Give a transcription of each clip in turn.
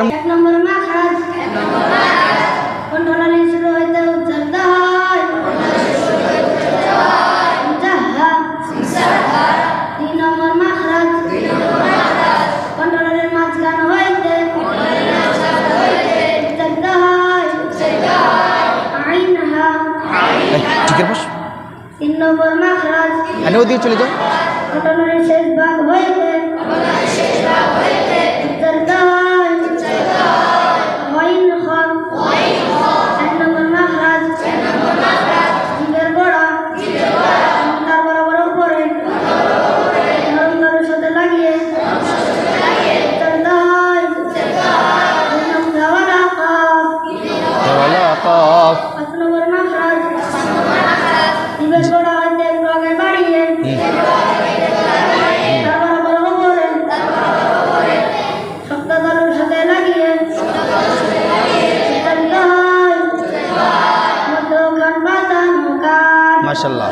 এক নম্বর মাখরাজ কণ্ঠনালী শুরু হইতে উচ্চারিত হয় জাহা। 2 নম্বর মাখরাজ কণ্ঠনালীর মাঝখান হইতে উচ্চারিত হয় আইনহা। ঠিক আছে। 3 নম্বর মাখরাজ ওদিকে চলে যাও। কণ্ঠনালীর শেষ ভাগ হইতে উচ্চারিত হয় মাশাআল্লাহ।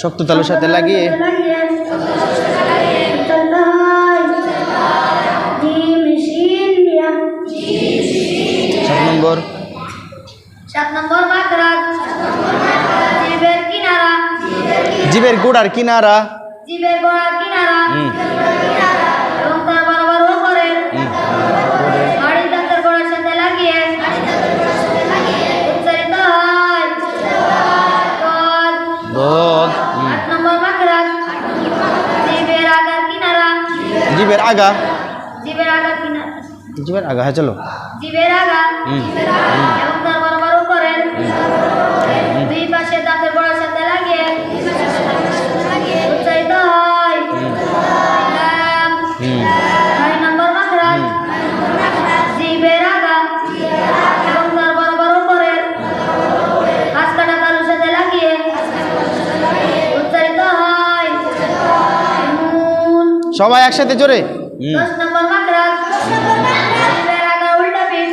শক্ত তালুর সাথে লাগিয়ে 7 নম্বর মাখরাজ জিবের কিনারা জিবের গোড়ার কিনারা জিবের গোড়ার কিনারা এবং তার বরাবর উপরে হাড়ি দাঁতের গোড়ার সাথে লাগিয়ে উচ্চারিত হয় দদ। 8 নম্বর মাখরাজ জিবের আগার কিনারা জিবের আগা কিনারা জিবের আগা। হ্যাঁ চলো। জিবের আগা এবং তার বরাবর উপরে দুই পাশে দাঁতের গোড়ার সাথে লাগিয়ে উচ্চারিত হয় 9 নম্বর মাখরাজ জিবের আগা এবং তার বরাবর উপরে কাঁচ কাটা তালুর সাথে লাগিয়ে উচ্চারিত হয় নুন। সবাই একসাথে জোরে। 10 নম্বর মাখরাজ জিবের আগা উল্টা পিঠ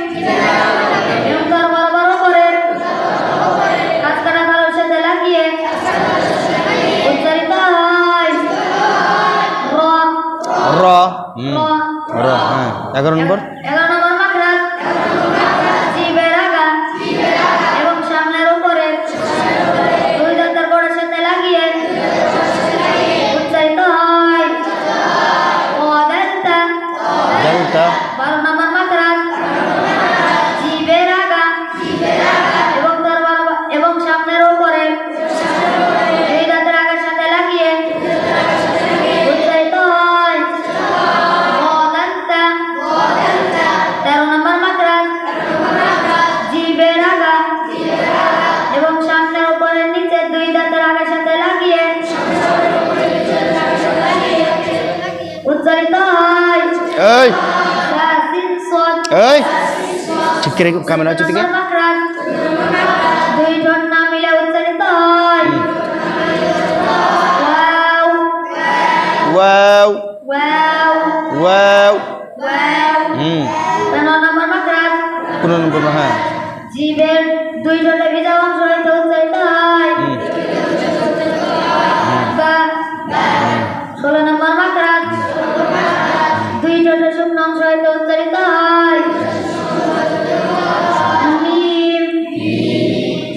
এবং তার বরাবর উপরে কাঁচ কাটা তালুর সাথে লাগিয়ে উচ্চারিত হয় র। র। র। হ্যাঁ 11 নম্বর। 11 নম্বর মাখরাজ জিবের আগা এবং সামনের উপরে দুই দাঁতের গোড়ার সাথে লাগিয়ে উচ্চারিত হয় ওয়াদালতা। দেলতা। 12 নম্বর মাখরাজ জিবের আগা এবং তার এবং সামনের উপরে দুই দাঁতের আগার সাথে লাগিয়ে উচ্চারিত হয় ওয়াদালতা। 13 নম্বর মাখরাজ জিবের আগা এবং সামনের উপরে নিচে দুই দাঁতের আগার সাথে লাগিয়ে উচ্চারিত হয় এই সিন সদ। এই ঠিক করে ক্যামেরা হচ্ছে দিকে। মাখরাজ দুই ঠোঁট না মিলে উচ্চারিত হয় wow wow wow wow. Wow. 9 নম্বর মাখরাজ 15 নম্বর। হ্যাঁ জিবের দুই ঠোঁটে ভিজা অংশ হইতে উচ্চারিত হয় বা। 16 নম্বর মাখরাজ দুই ঠোঁটে শুকনো অংশ হইতে উচ্চারিত হয় মিম।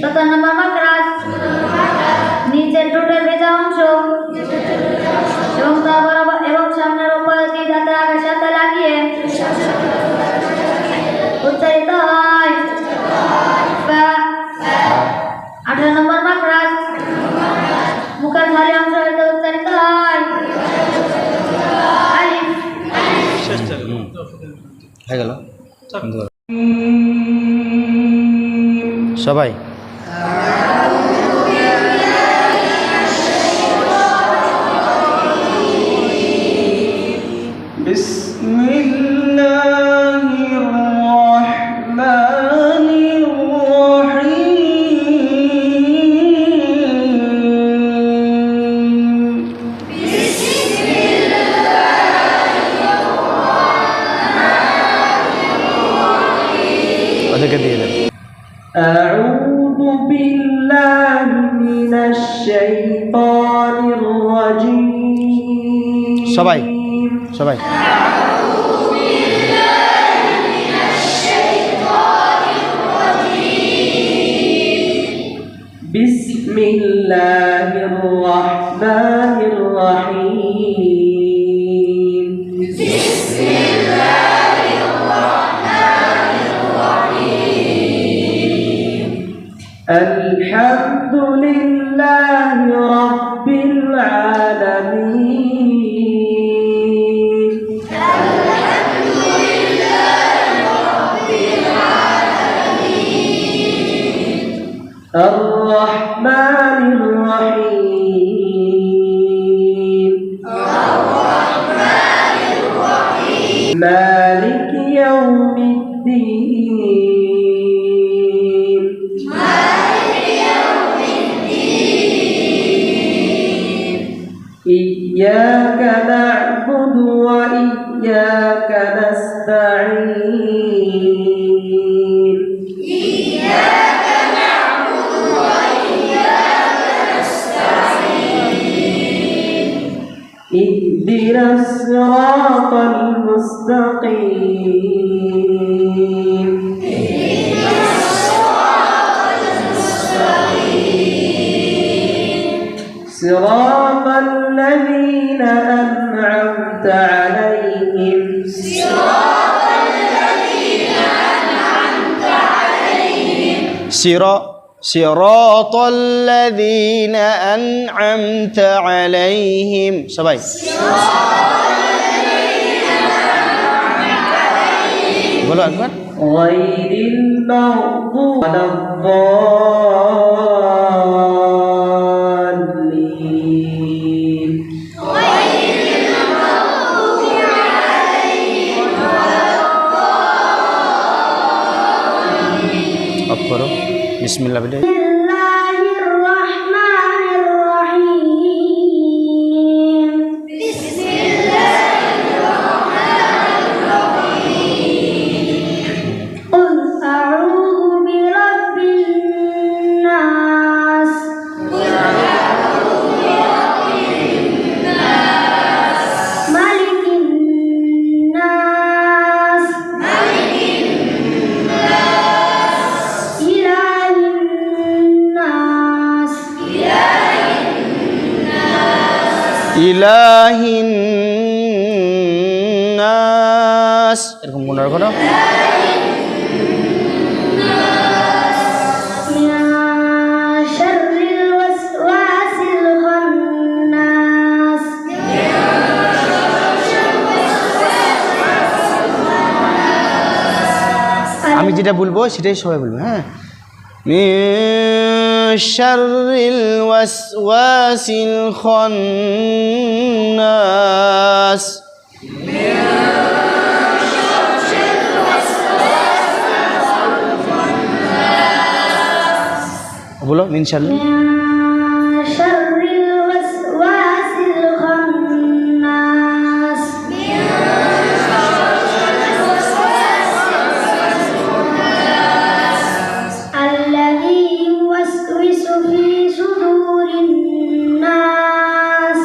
17 নম্বর মাখরাজ নিচের ঠোঁটের ভেজা অংশ এবং তার বরাবর এবং সামনের উপরে দুই দাঁতের আগার সাথে লাগিয়ে উচ্চারিত হয় বা। 18 নম্বর মাখরাজ মুখের খালি অংশ হইতে উচ্চারিত হয় আলিফ। হয়ে গেল সবাই। বিসমিল্লাহির রাহমানির রহিম। ওদেরকে দিয়ে দেন। أعوذ الرجيم সবাই সবাই بسم الله الرحمن الرحيم الحمد لله رب العالمين الرحمن الرحيم مالك يوم الدين إياك نعبد وإياك نستعين اهدنا الصراط المستقيم صراط الذين أنعمت عليهم صراط الذين أنعمت عليهم সবাই বলো একবার غير المغضوب ولا الضالين অফ করো বিসমিল্লাহ বলে بسم الله الرحمن الرحيم قل أعوذ برب الناس ملك الناس إله الناس ইলাহিন নাস এরকম মনে রাখো না من شر الوسواس الخناس আমি যেটা বলবো সেটাই সবাই বলবে হ্যাঁ মিন শাররিল ওয়াসওয়াসিল খান্নাস বলো মিন শাররিল من شر الوسواس الخناس الذي يوسوس في صدور الناس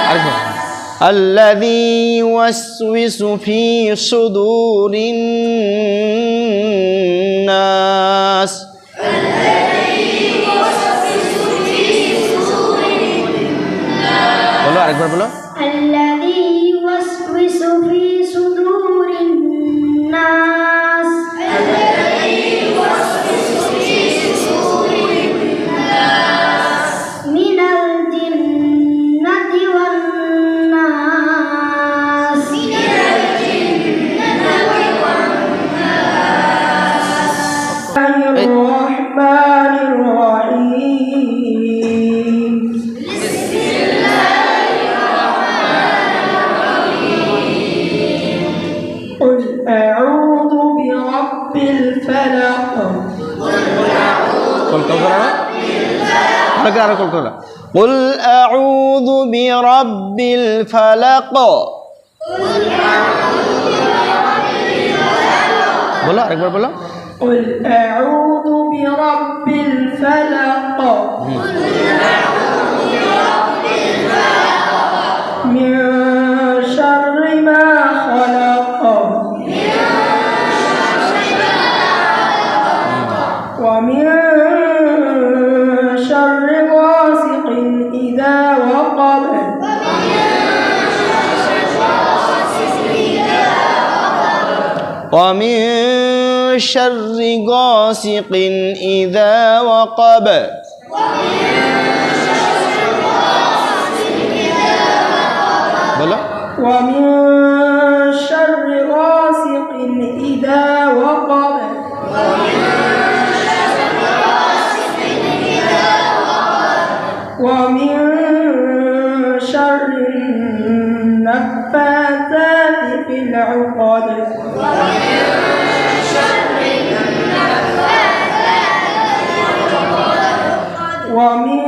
আরেকবার الذي يوسوس في صدور الناس বলো আরেকবার বলো الذي يوسوس في صدور الناس من الجنة والناس الرحمن الرحيم قل أعوذ برب الفلق কল করো আরেকবার কল করো قل أعوذ برب الفلق বলো আরেকবার বলো قل أعوذ برب الفلق من شر ما خلق ومن شر غاسق إذا وقب ومن شر غاسق إذا وقب বলো ومن شر غاسق إذا وقب ومن شر النفاثات في العقد ومن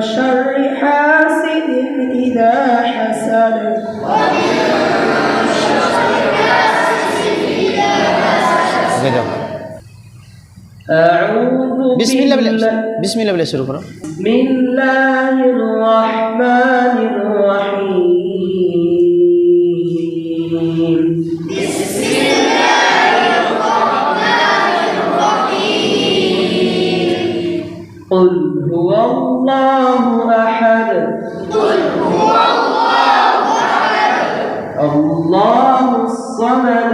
شر حاسد إذا حسد ওকে যাও أعوذ বিসমিল্লাহ বলে শুরু করো بسم الله الرحمن الرحيم قل هو الله أحد الله الصمد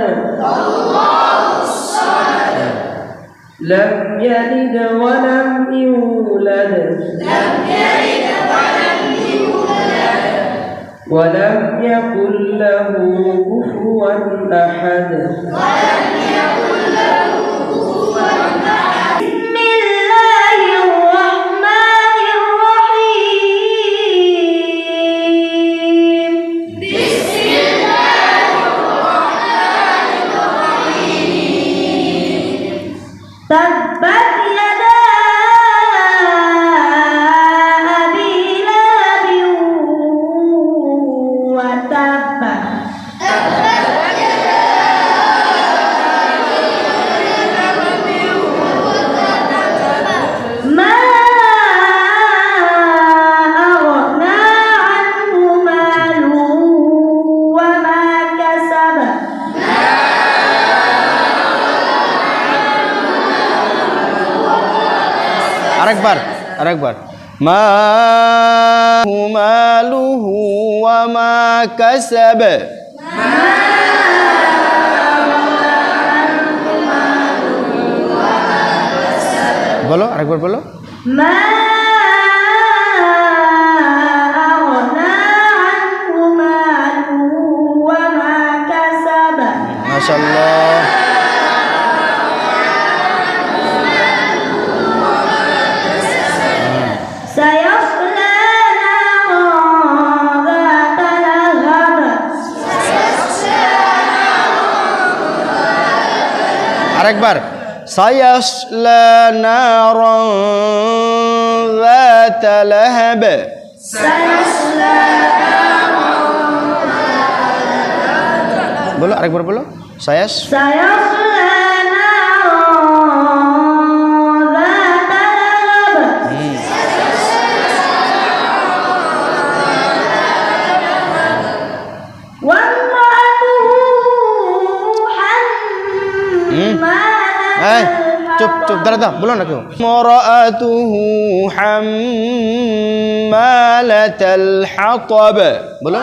لم يلد ولم يولد ولم يكن له كفوا أحد بسم الله الرحمن الرحيم تبت يدا أبي لهب وتب ما أغنى عنه ماله وما كسب আরেকবার মা মালুহু ওয়া মা কাসাব বলো আরেকবার বলো ما أغنى عنه ماله وما كسب মাশাআল্লাহ سيصلى نارا ذات لهب আরেকবার সায়াসলা নারান ذات لهب سيصلى বলো আরেকবার বলো সায়াস سيصلى نارا ذات لهب وامرأته حمالة চুপ চুপ দাঁড়া বলো না কেউ মরাতুহু হাম্মালাতাল হাতাব বলো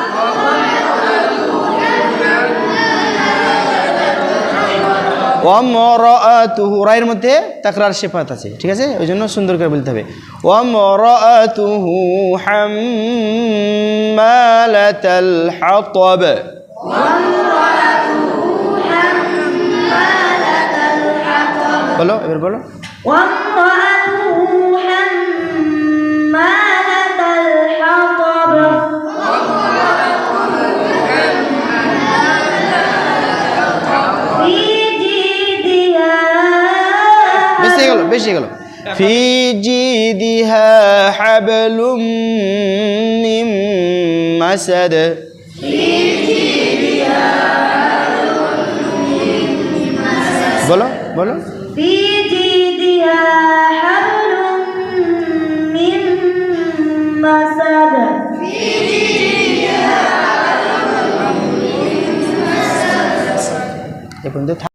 ওয়ামরাতুহু রায়ের মধ্যে তাকরার সিফাত আছে ঠিক আছে ওই জন্য সুন্দর করে বলতে হবে ওয়ামরাতুহু হাম্মালাতাল হাতাব বলো এবার বলো وامرأته حمالة الحطب في جيدها বেশি গেল ফি জিদিহা হাবলুম মিন মাসাদ বলো في جيدها حبل من مسد এ পর্যন্ত